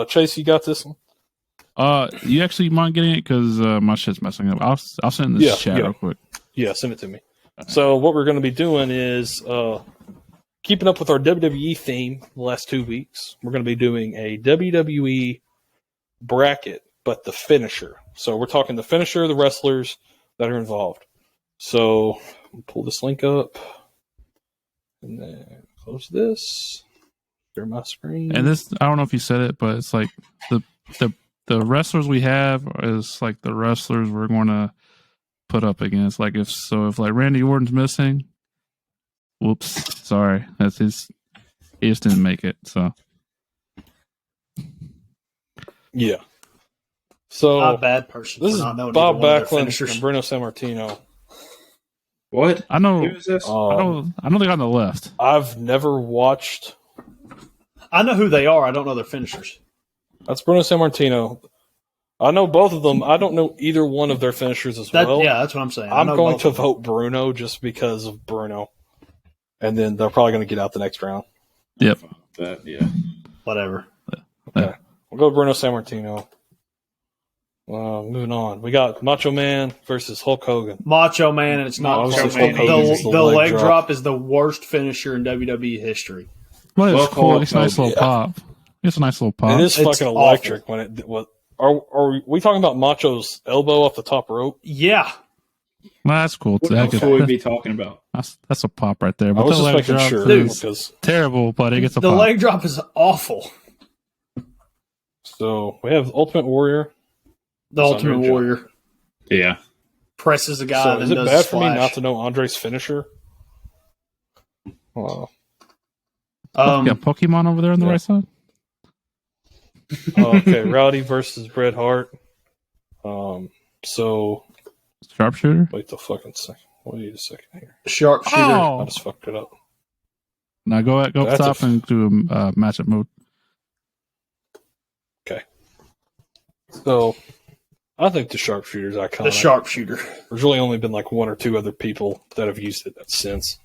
Chase, you got this one? You actually mind getting it because my shit's messing up. I'll send this chat real quick. Yeah, send it to me. So what we're going to be doing is keeping up with our WWE theme the last 2 weeks. We're going to be doing a WWE bracket, but the finisher. So we're talking the finisher, the wrestlers that are involved. So I'll pull this link up and then close this. Share my screen. And this, I don't know if you said it, but it's like the wrestlers we have is like the wrestlers we're going to put up against. Like if like Randy Orton's missing, whoops, sorry, that's his. He just didn't make it. So yeah. So not a bad person. This is Bob Backlund and Bruno Sammartino. What? I know. Who is this? I know they got on the left. I've never watched. I know who they are. I don't know their finishers. That's Bruno Sammartino. I know both of them. I don't know either one of their finishers as well. Yeah, that's what I'm saying. I'm going to vote Bruno just because of Bruno. And then they're probably going to get out the next round. Yep. Yeah. Whatever. Okay. We'll go Bruno Sammartino. Moving on. We got Macho Man versus Hulk Hogan. Macho Man, and it's not close. The leg drop is the worst finisher in WWE history. Well, it's cool. It's a nice little pop. It's a nice little pop. It is fucking electric when it was. Are we talking about Macho's elbow off the top rope? Yeah. Well, that's cool. What else would we be talking about? That's a pop right there. But I was the just leg making drop sure. is terrible, but it gets a the pop. leg drop is awful. So we have Ultimate Warrior. The Ultimate Warrior. Yeah. Presses a guy. So and is it does bad a for me splash. not to know Andre's finisher? Wow. Got Pokemon over there on the right side. Okay, Rowdy versus Bret Hart. So Sharpshooter. wait the fucking second. Wait a second here. Sharpshooter. I just fucked it up. Now go up top and do a matchup mode. Okay. So I think the sharpshooter's iconic. The sharpshooter. There's really only been like one or two other people that have used it since.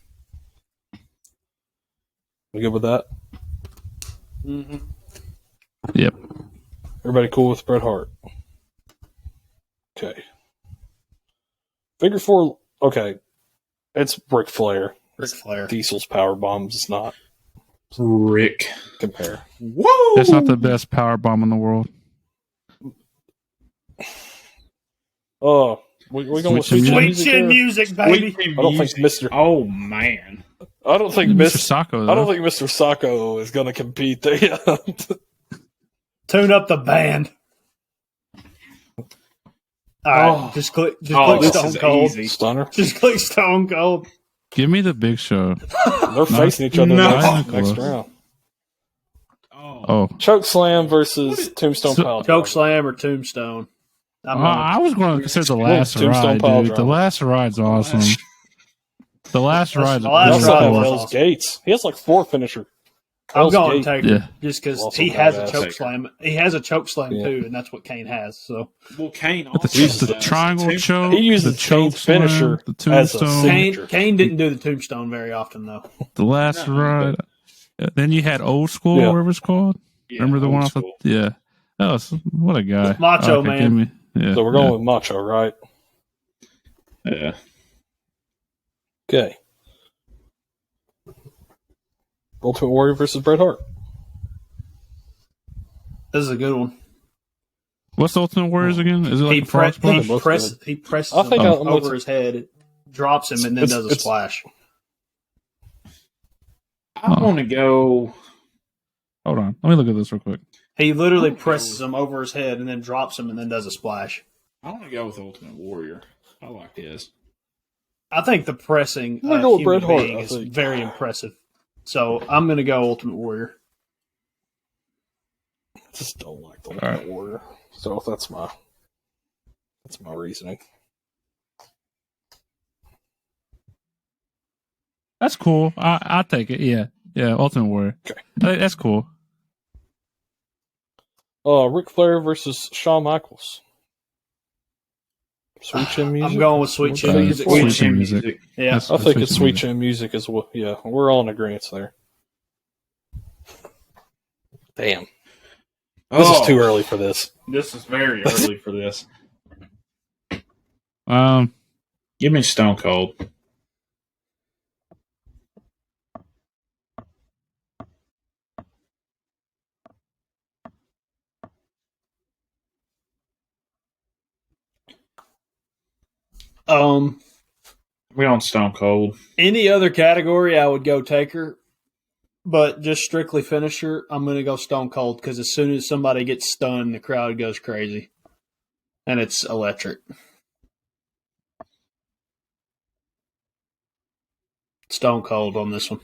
We good with that? Mm-hmm. Yep. Everybody cool with Bret Hart? Okay. Figure four. Okay. It's Ric Flair. Ric Flair. Diesel's power bombs is not. Rick. Compare. Whoa! That's not the best power bomb in the world. Oh, we going with Sweet Sweet Chin Chin music, baby. I don't think Mr. Oh man. I don't think Mr. Sacco. Though. I don't think Mr. Sacco is going to compete there. Tune up the band. All right, just click Stone Cold. Easy. Stunner. Just click Stone Cold. Give me the Big Show. They're facing each other next close. round. Oh, Choke Slam versus Tombstone Pile Driver. Choke Slam or Tombstone. I was going to consider the last Tombstone ride, Pile dude. The Driver. last ride's awesome. The last ride's the last Also ride have was Hell's awesome. Gates. He has like 4 finisher. I'm Hell's going Gate. to take it just because Also he has a badass. choke slam. He has a choke slam too, and that's what Kane has. So Well, Kane the, also the triangle choke. He uses the choke Kane's finisher slam, the as a tombstone. signature. Kane didn't do the Tombstone very often though. The last No, ride. Then you had Old School, Yeah. whatever it's called. Yeah, Remember the old one off school. the... Yeah. That was... What a guy. Macho Okay, Man. give me- Yeah, So we're going with Macho, right? Yeah. Okay. Ultimate Warrior versus Bret Hart. This is a good one. What's the Ultimate Warriors again? Is it like He, a frog splash? he presses I think him I'm over gonna- his head, it drops him, and then does a it's- splash. I want to go. Hold on. Let me look at this real quick. He literally presses him over his head, and then drops him, and then does a splash. I want to go with Ultimate Warrior. I like his. I think the pressing I'm gonna go with human Bret Hart, being I is think. very impressive. So I'm going to go Ultimate Warrior. I just don't like the Ultimate Warrior. So that's my reasoning. That's cool. I'll take it. Yeah. Yeah, Ultimate Warrior. Okay. That's cool. Ric Flair versus Shawn Michaels. Sweet Chin Music. I'm going with Sweet Chin Okay. Music. Sweet Sweet Chin Chin music. music. Yeah. That's- I think Sweet it's Chin Sweet Music. Chin Music as well. Yeah, we're all in agreement there. Damn. This is too early for this. This is very early for this. Give me Stone Cold. We on Stone Cold. Any other category, I would go Taker, but just strictly finisher, I'm going to go Stone Cold because as soon as somebody gets stunned, the crowd goes crazy, and it's electric. Stone Cold on this one.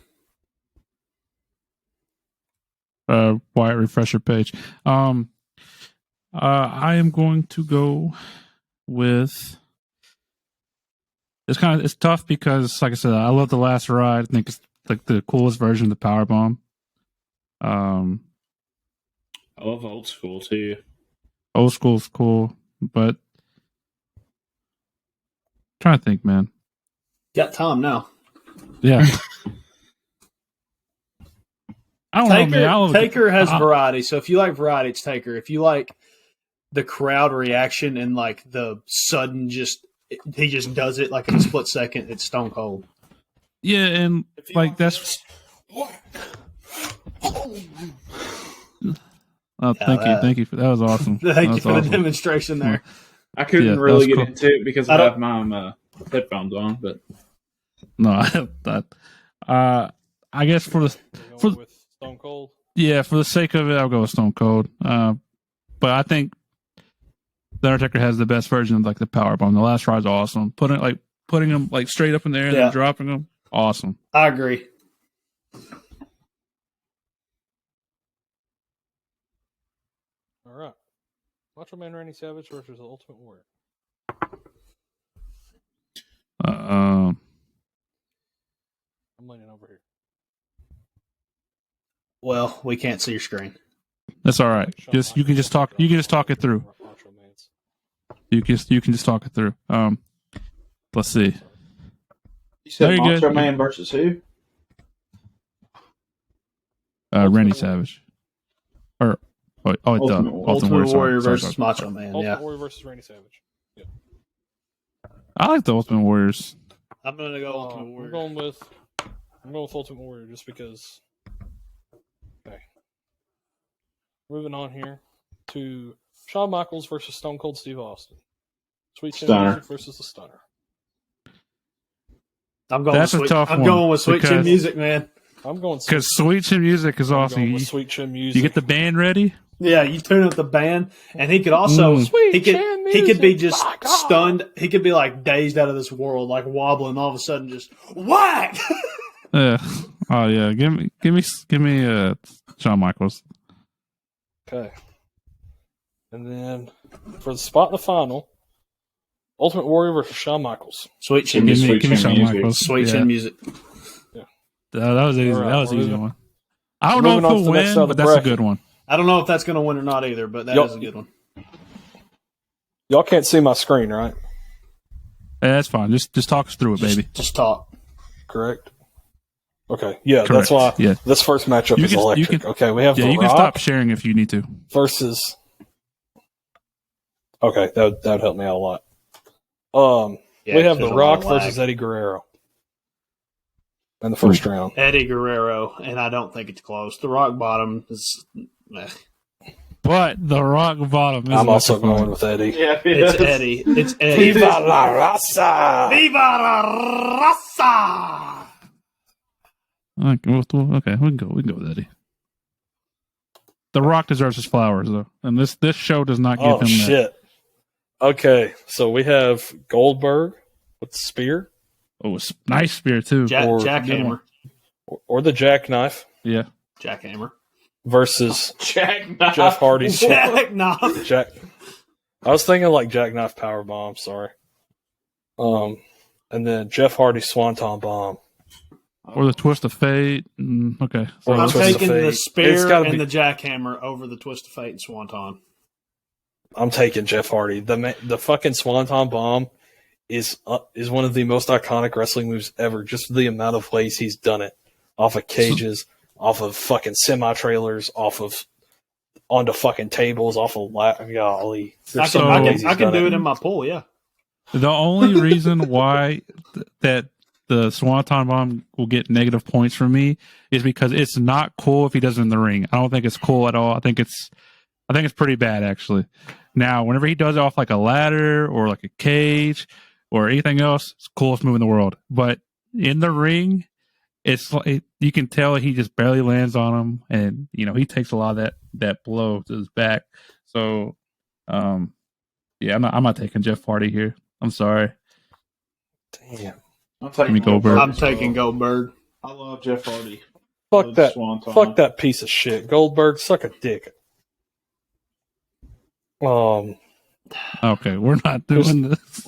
Wyatt, refresh your page. I am going to go with. It's tough because, like I said, I love the last ride. I think it's like the coolest version of the power bomb. I love old school too. Old school's cool, but I'm trying to think, man. Got Tom now. Yeah. I don't know, man. Taker has variety, so if you like variety, it's Taker. If you like the crowd reaction and like the sudden he just does it like in a split second, it's Stone Cold. Yeah, and like that's. Thank you for that. Was awesome. Thank you for the demonstration there. I couldn't really get into it because I have my headphones on, but no, I guess for Stone Cold. Yeah, for the sake of it, I'll go with Stone Cold. But I think the Undertaker has the best version of like the power bomb. The last ride's awesome. Putting them like straight up in the air and then dropping them, awesome. I agree. All right, Macho Man Randy Savage versus the Ultimate Warrior. I'm leaning over here. Well, we can't see your screen. That's all right. You can just talk. You can just talk it through. You can just talk it through. Let's see. You said Macho Man versus who? Randy Savage. Ultimate Warrior versus Macho Man. Ultimate Warrior versus Randy Savage. Yeah. I like the Ultimate Warriors. I'm gonna go Ultimate Warrior. I'm going with Ultimate Warrior just because. Okay. Moving on here to Shawn Michaels versus Stone Cold Steve Austin. Sweet Chin Music versus the Stunner. I'm going with Sweet Chin Music, man. I'm going because Sweet Chin Music is awesome. Sweet Chin Music. You get the band ready. Yeah, you tune up the band, and he could also he could be just stunned. He could be like dazed out of this world, like wobbling. All of a sudden, just whack. Oh yeah, give me Shawn Michaels. Okay, and then for the spot in the final, Ultimate Warrior versus Shawn Michaels. Sweet Chin Music. Give me Shawn Michaels. Sweet Chin Music. Yeah, that was easy. Right, that was an easy one. I don't know if he'll win, but that's a good one. I don't know if that's going to win or not either, but that is a good one. Y'all can't see my screen, right? Yeah, that's fine. Just talk us through it, baby. Just talk. Correct. Okay. Yeah, correct. That's why this first matchup is electric. Okay, we have you can stop sharing if you need to. Versus. Okay, that would help me out a lot. We have The Rock versus Eddie Guerrero in the first round. Eddie Guerrero, and I don't think it's close. The Rock Bottom is. But the Rock Bottom is. I'm also going with Eddie. Yeah, it's Eddie. It's Eddie. Viva la raza! Viva la raza! Okay, we can go with Eddie. The Rock deserves his flowers, though, and this show does not give him that. Oh shit! Okay, so we have Goldberg with the spear. Oh, a nice spear too. Jackhammer. Or the jackknife. Yeah. Jackhammer. Versus Jackknife. Jeff Hardy's Jackknife. I was thinking like Jackknife Powerbomb, sorry. And then Jeff Hardy's Swanton Bomb. Or the Twist of Fate. Okay. So I'm taking the spear and the jackhammer over the Twist of Fate and Swanton. I'm taking Jeff Hardy. The fucking Swanton Bomb is one of the most iconic wrestling moves ever. Just the amount of ways he's done it. Off of cages, off of fucking semi-trailers, off of onto fucking tables off of golly. I can do it in my pool. Yeah. The only reason why that the Swanton Bomb will get negative points from me is because it's not cool if he does it in the ring. I don't think it's cool at all. I think it's pretty bad actually. Now, whenever he does it off like a ladder or like a cage or anything else, it's the coolest move in the world. But in the ring, it's like you can tell he just barely lands on him, and he takes a lot of that blow to his back. So, yeah, I'm not taking Jeff Hardy here. I'm sorry. Damn. I'm taking Goldberg. I'm taking Goldberg. I love Jeff Hardy. Fuck that. Fuck that piece of shit. Goldberg, suck a dick. Okay, we're not doing this.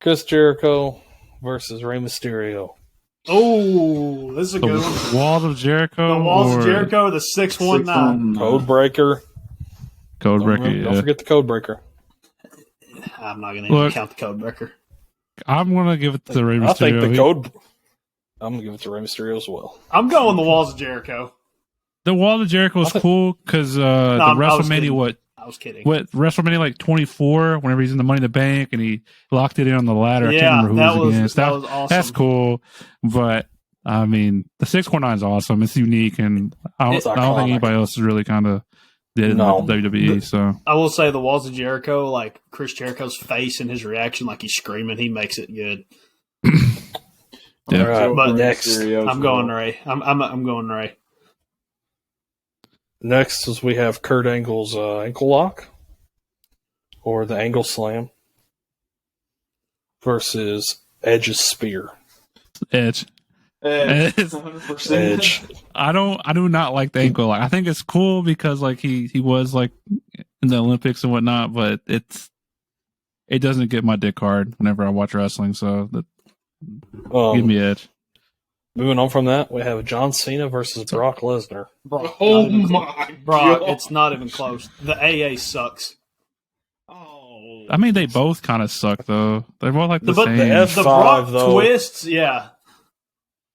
Chris Jericho versus Rey Mysterio. Oh, this is a good one. Walls of Jericho. The Walls of Jericho, the 619. Codebreaker. Codebreaker, Don't forget the Codebreaker. I'm not going to count the Codebreaker. I'm going to give it to Rey Mysterio. I think the code. I'm going to give it to Rey Mysterio as well. I'm going the Walls of Jericho. The Wall of Jericho was cool because the WrestleMania, I was kidding. What WrestleMania like 24? Whenever he's in the Money in the Bank and he locked it in on the ladder. Yeah, I can't remember who against. That was awesome. That's cool, but I mean, the 619 is awesome. It's unique, and I don't think anybody else is really kind of did in the WWE. So I will say the Walls of Jericho, like Chris Jericho's face and his reaction, like he's screaming, he makes it good. Yeah, right, but next I'm going Ray. I'm going Ray. Next is we have Kurt Angle's ankle lock or the angle slam versus Edge's spear. Edge. 100%. Edge. I do not like the ankle lock. I think it's cool because like he was like in the Olympics and whatnot, but it doesn't get my dick hard whenever I watch wrestling. So give me Edge. Moving on from that, we have John Cena versus Brock Lesnar. Oh my Brock, God. it's not even close. The AA sucks. Oh. I mean, they both kind of suck though. They're both like the same. The F5 The Brock though, twists, yeah.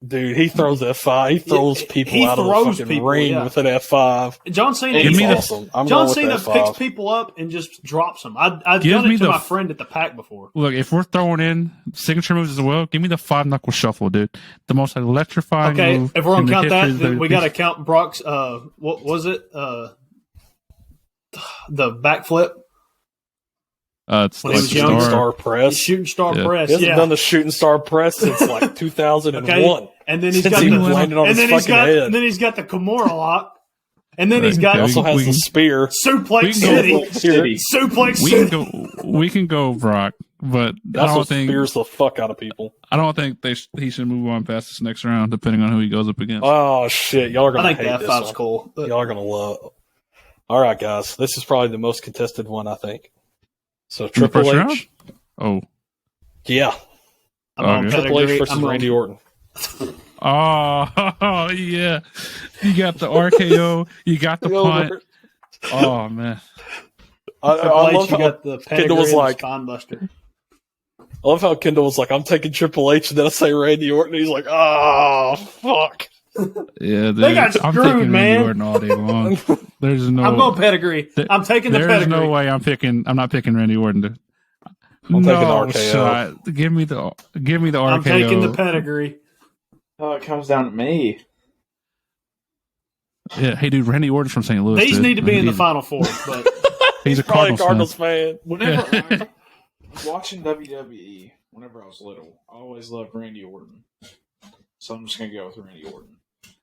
dude, he throws F5. He throws people he out of the throws fucking people, ring yeah. with an F5. John Cena, Give me the- awesome. I'm John going Cena with the picks F5. people up and just drops them. I've Give done me it to the- my friend at the pack before. Look, if we're throwing in signature moves as well, give me the 5-knuckle shuffle, dude. The most electrifying Okay, move. if we're in gonna the count that, history of then we WWE. got to count Brock's. What was it? The backflip. It's when like he was the young. Star press. Shooting star Yeah. press. He hasn't Yeah. done the shooting star press since like 2001. Okay. And then he's Since got he the landed on and his then he's fucking got head. and then he's got the Kimura lock. And then he's got Okay, He also has we the can- spear. Suplex we can City. Suplex City. We can go Brock, but He I also don't think spears the fuck out of people. he should move on past this next round, depending on who he goes up against. Oh shit, y'all are I gonna think hate the this F5's one. cool. But Y'all are gonna love. All right, guys, this is probably the most contested one, I think. So the Triple first H, round? Oh, yeah, I'm on Okay. Triple H pedigree. versus I'm on- Randy Orton. oh, yeah. You got the RKO. You got the punt. Oh man. I Triple love H, you how got the pedigree was and the like- spine buster. I love how Kendall was like, "I'm taking Triple H," and then I say Randy Orton. And he's like, "Oh fuck." Yeah, dude. They got I'm screwed, taking man. Randy Orton all day long. There's no. I'm going pedigree. I'm taking the There's pedigree. no way I'm not picking Randy Orton. Dude. I'm taking no RKO. shot. Give me the RKO. I'm taking the pedigree. Oh, it comes down to me. Yeah, hey dude, Randy Orton's from St. Louis. These dude. need to be in the He's- Final Four, but He's a Probably Cardinals, Cardinals fan. Whenever I was watching WWE, whenever I was little, I always loved Randy Orton. So I'm just going to go with Randy Orton.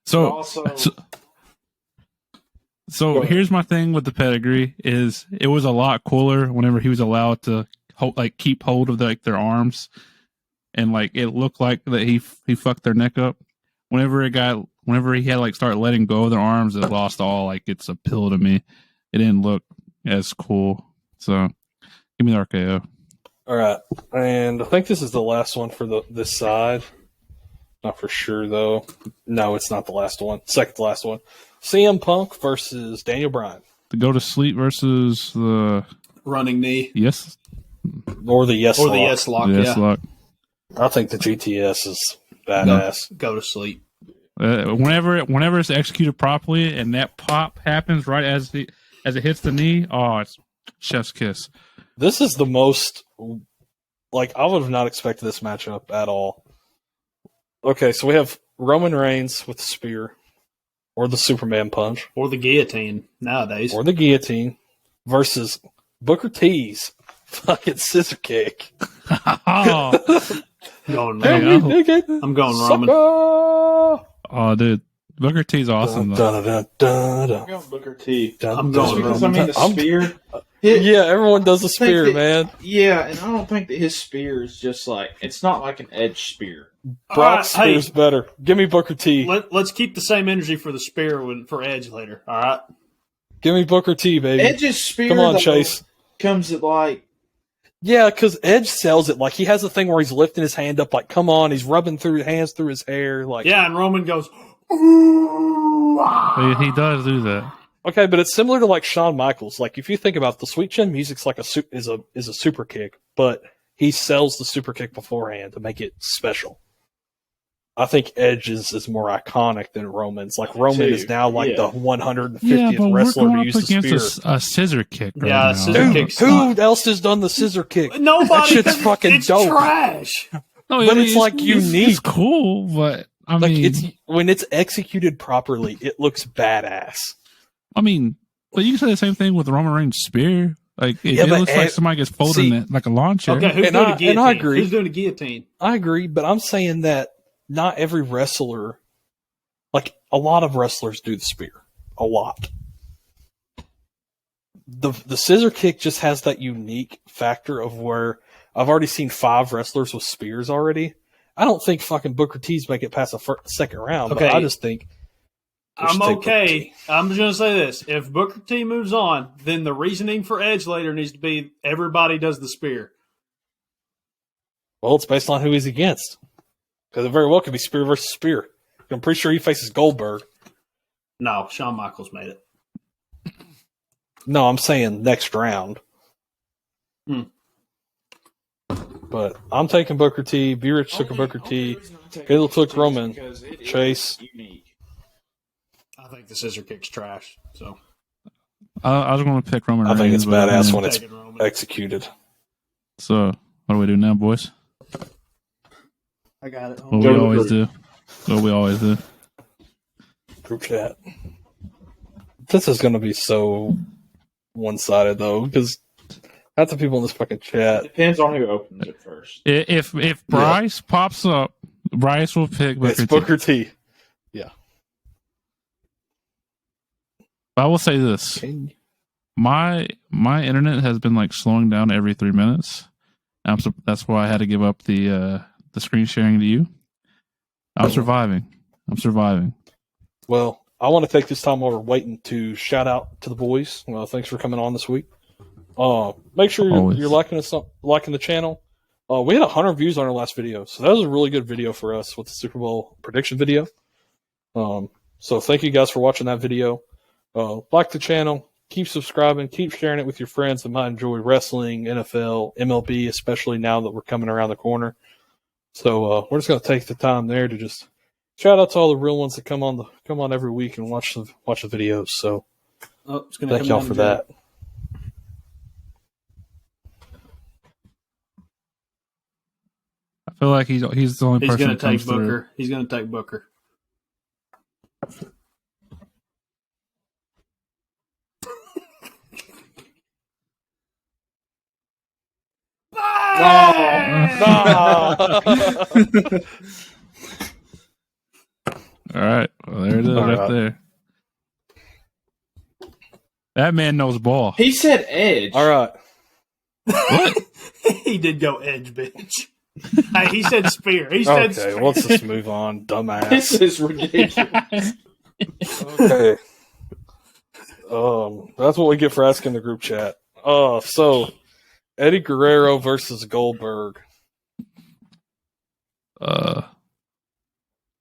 So, Also, so Go ahead. here's my thing with the pedigree is it was a lot cooler whenever he was allowed to keep hold of their arms, and like it looked like that he fucked their neck up. Whenever he had start letting go of their arms, it lost all its appeal to me. It didn't look as cool. So give me the RKO. All right, and I think this is the last one for this side. Not for sure though. No, it's not the last one. Second to last one. CM Punk versus Daniel Bryan, The go to sleep versus the running knee yes or the Yes or Lock. the yes lock. yes Yeah, lock. I think the GTS is badass. go to sleep. Whenever it's executed properly and that pop happens right as it hits the knee, it's chef's kiss. This is the most, like, I would have not expected this matchup at all. Okay, so we have Roman Reigns with the spear, or the Superman punch, Or the guillotine nowadays. or the guillotine, versus Booker T's fucking scissor kick. Oh, Going Hey, Roman. I'm- I'm going Roman. Sucker! dude, Booker T's awesome though. Dun, dun, dun, dun, I'm going Booker T. dun, I'm dun, going Because dun, I mean the dun. spear. Yeah, everyone does the think spear, that- man. Yeah, and I don't think that his spear is just like it's not like an edge spear. Brock's All right, spear's better. Give me Booker T. Let's keep the same energy for the spear for Edge later. All right. Give me Booker T, baby. Edge's spear Come on, though, Chase. comes at like Yeah, because Edge sells it. Like, he has a thing where he's lifting his hand up, like, come on. He's rubbing through hands through his hair. Like, Yeah, and Roman goes, ooh. He does do that. okay, but it's similar to like Shawn Michaels. Like, if you think about it, the Sweet Chin music's like is a super kick, but he sells the super kick beforehand to make it special. I think Edge is more iconic than Roman's. Like, Roman is now like Yeah. the 150th Yeah, but we're wrestler to going up use the against spear. a scissor kick right Yeah, now. scissor Dude, kick's who not- else has done the scissor kick? Nobody. That shit's 'cause fucking it's dope. trash. No, But it's, like, unique. It's cool, but I Like, mean, it's when it's executed properly, it looks badass. but you can say the same thing with Roman Reigns' spear. Like, Yeah, it but looks like somebody gets folded see- in it like a lawn chair. Okay, who's And doing I- the guillotine? and I agree. Who's doing the guillotine? I agree, but I'm saying that not every wrestler, like, a lot of wrestlers do the spear. A lot. The scissor kick just has that unique factor of where I've already seen 5 wrestlers with spears already. I don't think fucking Booker T's make it past the second round, Okay. but I just think we should I'm take Booker okay. T. I'm just going to say this. If Booker T moves on, then the reasoning for Edge later needs to be everybody does the spear. Well, it's based on who he's against. Because it very well could be spear versus spear. I'm pretty sure he faces Goldberg. No, Shawn Michaels made it. No, I'm saying next round. Hmm. But I'm taking Booker T. B. Rich took a Booker T. Caleb took Roman. Chase. Unique. I think the scissor kick's trash. So I was going to pick Roman I think Reigns, it's but, badass yeah. when it's taking Roman. executed. So, what do we do now, boys? I got it. What Go we to the always group. do. What we always do. Group chat. This is going to be so one-sided, though, because half the people in this fucking chat. Depends on who opens it first. If Bryce pops up, Bryce will pick Booker It's T. Booker T. I will say this: my internet has been like slowing down every 3 minutes. That's why I had to give up the screen sharing to you. I'm surviving. Well, I want to take this time while we're waiting to shout out to the boys. Well, thanks for coming on this week. Make sure Always. you're liking the channel. We had 100 views on our last video, so that was a really good video for us with the Super Bowl prediction video. So thank you guys for watching that video. Like the channel, keep subscribing, keep sharing it with your friends that might enjoy wrestling, NFL, MLB, especially now that we're coming around the corner. So we're just going to take the time there to just shout out to all the real ones that come on every week and watch the videos. So It's gonna thank come y'all down for to Jay. that. I feel like he's the only He's person going that to take comes through. Booker. He's going to take Booker. All right, well, there it is, All right right. there. That man knows ball. He said Edge. All right. What? He did go Edge, bitch. Hey, he said spear. He said Okay, spear. well, let's just move on, This dumbass. is ridiculous. Okay. That's what we get for asking the group chat. So Eddie Guerrero versus Goldberg.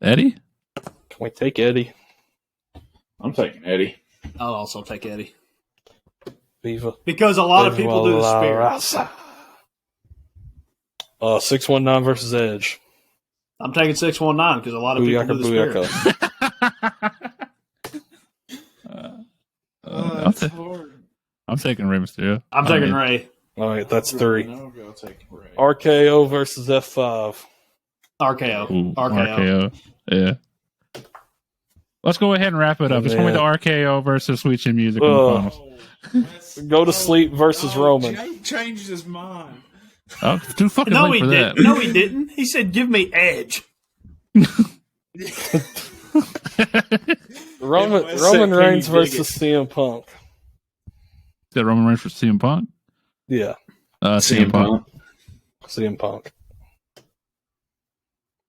Eddie? Can we take Eddie? I'm taking Eddie. I'll also take Eddie. Viva. Because a lot of people do the La spear. Raza. 619 versus Edge. I'm taking 619 because a lot of people Booyaka, do the spear. booyaka. That's hard. I'm taking Rey Mysterio. I'm taking Ray. All right, that's 3. No, go take Ray. RKO versus F5. RKO. Ooh, RKO. Yeah. Let's go ahead and wrap it up. It's going to be the RKO versus Sweet Chin Music in the finals. Go to sleep versus Roman. Jay changed his mind. Oh, too fucking No, late he for that. didn't. No, he didn't. He said, "Give me Edge." Roman Reigns versus CM Punk. Is that Roman Reigns for CM Punk? Yeah, CM Punk. CM Punk.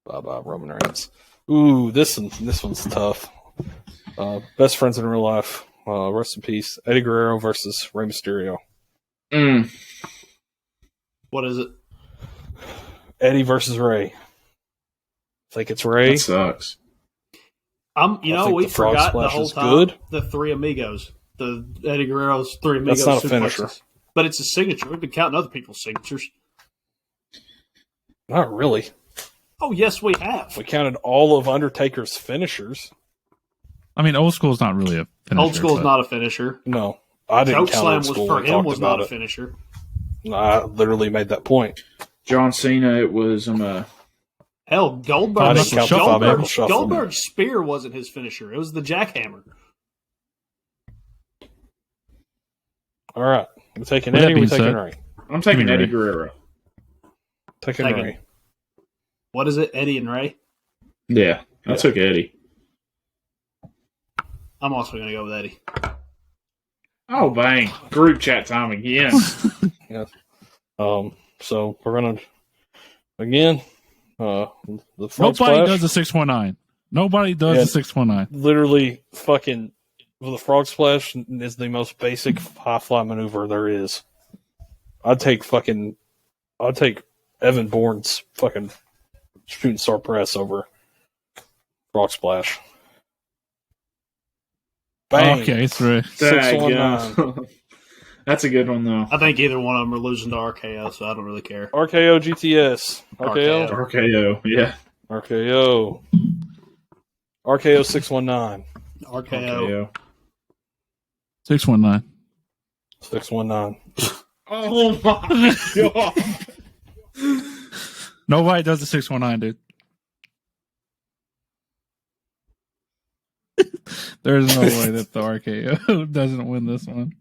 Bye, Roman Reigns. Ooh, this one's tough. Best friends in real life. Rest in peace. Eddie Guerrero versus Rey Mysterio. What is it? Eddie versus Ray. Think it's Ray. That sucks. We the Frog forgot the Splash whole is time good. the Three Amigos, the Eddie Guerrero's Three Amigos. That's not a suplexes. finisher. But it's a signature. We've been counting other people's signatures. Not really. Oh, yes, we have. We counted all of Undertaker's finishers. I mean, old school is not really a finisher. Old school's not a finisher. No, I didn't Choke count slam old school. for We him talked was about not a it. finisher. I literally made that point. John Cena, it was Hell, I didn't count the Five Angle Shuffle. Goldberg's spear wasn't his finisher. It was the jackhammer. All right, we're taking With that Eddie. We're being taking said- Ray. I'm taking Give me Eddie Ray. Guerrero. Taking Taking- Ray. What is it? Eddie and Ray? Yeah, I Yeah. took Eddie. I'm also going to go with Eddie. Oh, bang. Group chat time again. So we're gonna again. The front Nobody splash, does a 619. Nobody does Yeah. a 619. literally fucking. The frog splash is the most basic high fly maneuver there is. I'd take Evan Bourne's fucking shooting star press over frog splash. Bang. Okay, it's Ray. 619. That's a good one, though. I think either one of them are losing to RKO, so I don't really care. RKO GTS. RKO. RKO, yeah. RKO. RKO 619. RKO. 619. 619. Oh, my God. Nobody does the 619, dude. There's no way that the RKO doesn't win this one.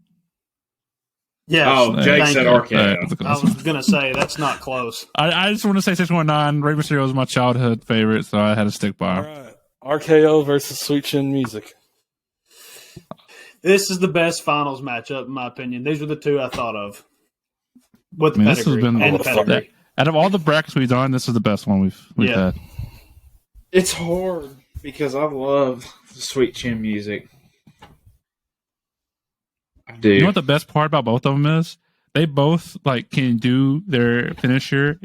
Yes. Oh, Jake thank said you. RKO. That's a I close was one. going to say, that's not close. I just want to say 619. Rey Mysterio was my childhood favorite, so I had to stick by All him. right. RKO versus Sweet Chin Music. This is the best finals matchup, in my opinion. These are the two I thought of. With the I mean, this has pedigree. been- And the What the fuck? pedigree. Out of all the brackets we've done, this is the best one we've Yeah. had. It's hard because I love the Sweet Chin Music. I do. You know what the best part about both of them is? They both can do their finisher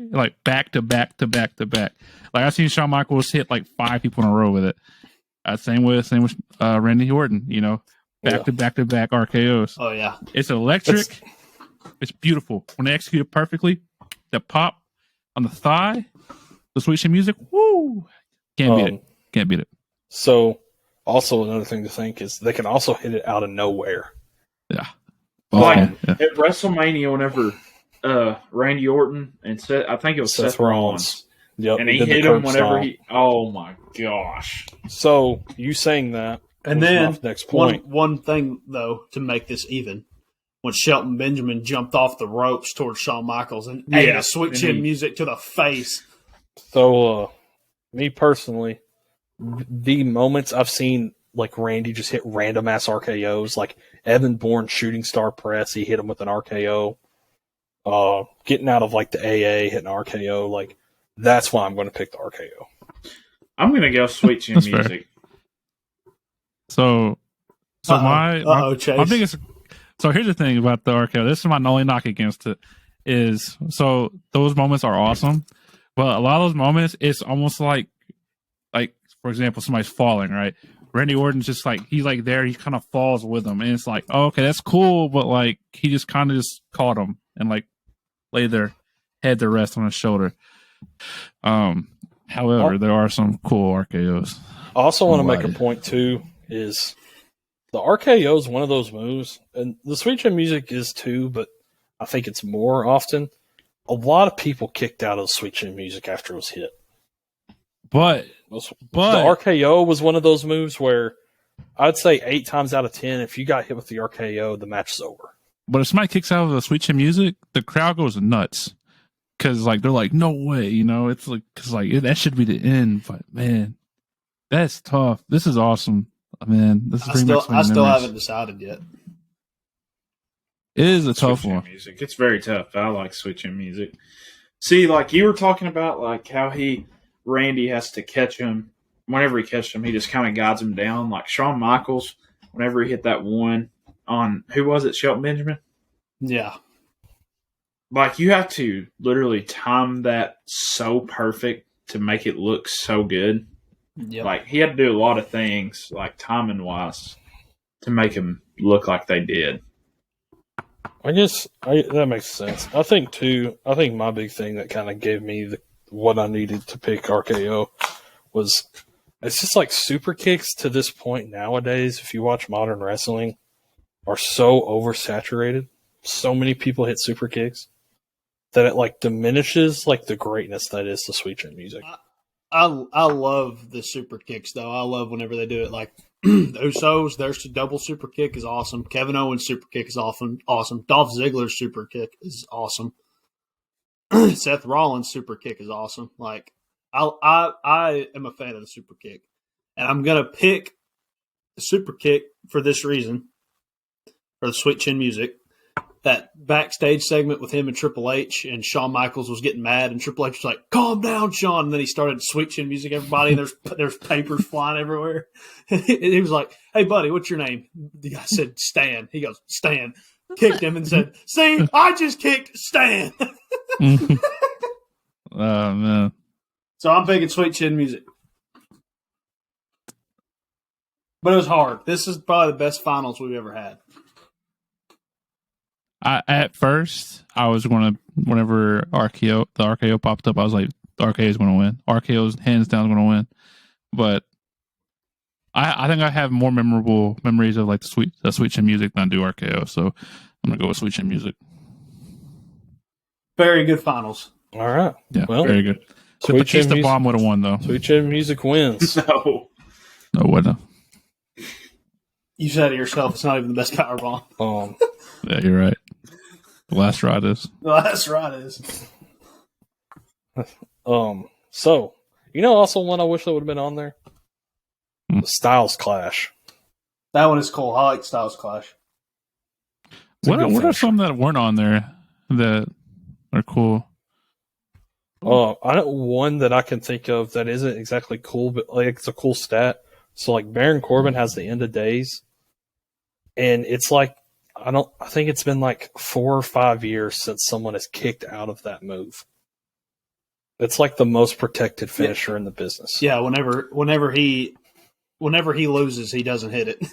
back to back to back to back. Like I've seen Shawn Michaels hit 5 people in a row with it. Same with Randy Orton. Back to back to back RKOs. Oh, yeah. It's electric. It's beautiful when they execute it perfectly. The pop on the thigh, the Sweet Chin Music. Woo! Can't beat it. Can't beat it. So, also another thing to think is they can also hit it out of nowhere. Yeah. Like, Okay, yeah. at WrestleMania, whenever Randy Orton and I think it was Seth Rollins, Yep, and he did the hit him curb whenever stomp. oh my gosh. So, you saying that. And was then, my next point. one thing, though, to make this even. When Shelton Benjamin jumped off the ropes towards Shawn Michaels and ate Yeah, a Sweet and Chin he- Music to the face. So, me personally, the moments I've seen Randy just hit random ass RKOs, like Evan Bourne shooting star press, he hit him with an RKO. Getting out of the AA, hitting RKO, that's why I'm going to pick the RKO. I'm going to go Sweet Chin That's fair. Music. So my Chase. biggest. So here's the thing about the RKO. This is my only knock against it. Is so those moments are awesome, but a lot of those moments it's almost like for example somebody's falling, right? Randy Orton's just he's there, he kind of falls with them, and it's oh, okay, that's cool, but he just kind of just caught him and lay their head to rest on his shoulder. However, there are some cool RKOs. I also want to make a Right. point too. Is the RKO is one of those moves, and the Sweet Chin Music is too, but I think it's more often. A lot of people kicked out of the Sweet Chin Music after it was hit. But The but RKO was one of those moves where I'd say 8 times out of 10, if you got hit with the RKO, the match is over. if somebody kicks out of the Sweet Chin Music, the crowd goes nuts because like they're like, no way, you know. It's like because like that should be the end. But man, that's tough. This is awesome, man. This is I bringing back still, so many I still memories. haven't decided yet. It is a tough Sweet Chin one. music. It's very tough. I like Sweet Chin music. See, like you were talking about, like how Randy has to catch him. Whenever he catches him, he just kind of guides him down. Like Shawn Michaels, whenever he hit that one on who was it, Shelton Benjamin? Yeah. Like you have to literally time that so perfect to make it look so good. Yep. Like he had to do a lot of things, like timing wise, to make him look like they did. I guess that makes sense. I think my big thing that kind of gave me what I needed to pick RKO was it's just like super kicks to this point nowadays. If you watch modern wrestling, are so oversaturated. So many people hit super kicks that it like diminishes like the greatness that is the Sweet Chin Music. I love the super kicks though. I love whenever they do it. Like the Usos, their double super kick is awesome. Kevin Owens' super kick is awesome. Dolph Ziggler's super kick is awesome. Seth Rollins' super kick is awesome. Like I am a fan of the super kick, and I'm gonna pick the super kick for this reason. For the Sweet Chin Music, that backstage segment with him and Triple H, and Shawn Michaels was getting mad, and Triple H was like, "Calm down, Shawn." And then he started Sweet Chin Music. Everybody, and there's papers flying everywhere. And he was like, "Hey, buddy, what's your name?" The guy said, "Stan." He goes, "Stan." Kicked him and said, "See, I just kicked Stan." Oh man. So I'm picking Sweet Chin Music. But it was hard. This is probably the best finals we've ever had. At first, I was going to, whenever the RKO popped up, I was like, the RKO is going to win. RKO's hands down going to win. But I think I have more memorable memories of like the Sweet Chin Music than I do RKO. So I'm going to go with Sweet Chin Music. Very good finals. All right. Yeah, Well, very good. The Sweet Chin Batista Music, bomb would have won, though. Sweet Chin Music wins. No. No, wouldn't have. You said it yourself. It's not even the best power bomb. Yeah, you're right. The last ride is. No, that's right. It is. So also one I wish that would have been on there. The Styles Clash. That one is cool. I like Styles Clash. a What good are finisher. some that weren't on there that are cool? I know one that I can think of that isn't exactly cool, but like it's a cool stat. So like Baron Corbin has the end of days, and it's like I think it's been like 4 or 5 years since someone has kicked out of that move. It's like the most protected finisher in the business. Yeah, whenever he loses, he doesn't hit it.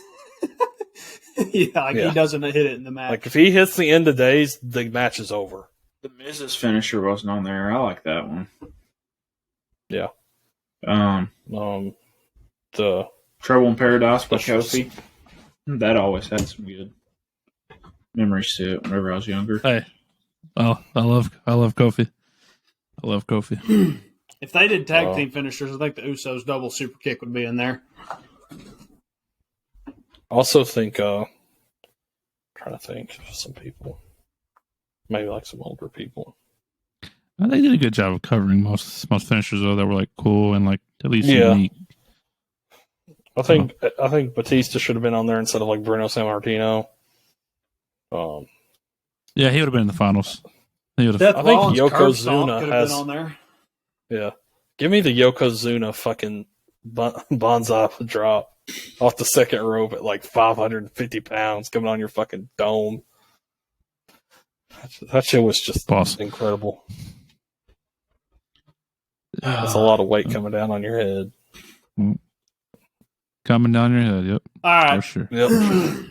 He doesn't hit it in the match. Like if he hits the end of days, the match is over. The Miz's finisher wasn't on there. I like that one. Yeah. The Trouble in Paradise by Kofi. That always had some good memories to it whenever I was younger. Hey, oh, I love Kofi. I love Kofi. If they did tag team finishers, I think the Usos double super kick would be in there. also think trying to think of some people. Maybe like some older people. They did a good job of covering most finishers though that were like cool and like at least Yeah. unique. I think Batista should have been on there instead of like Bruno Sammartino. Yeah, he would have been in the finals. He would Seth have. I think Rollins' curb Yokozuna stomp could have has- been on there. Yeah. Give me the Yokozuna fucking Banzai drop off the second rope at like 550 pounds coming on your fucking dome. That shit was just Awesome. incredible. That's a lot of weight coming down on your head. Coming down your head. Yep, All right. for sure. Yep.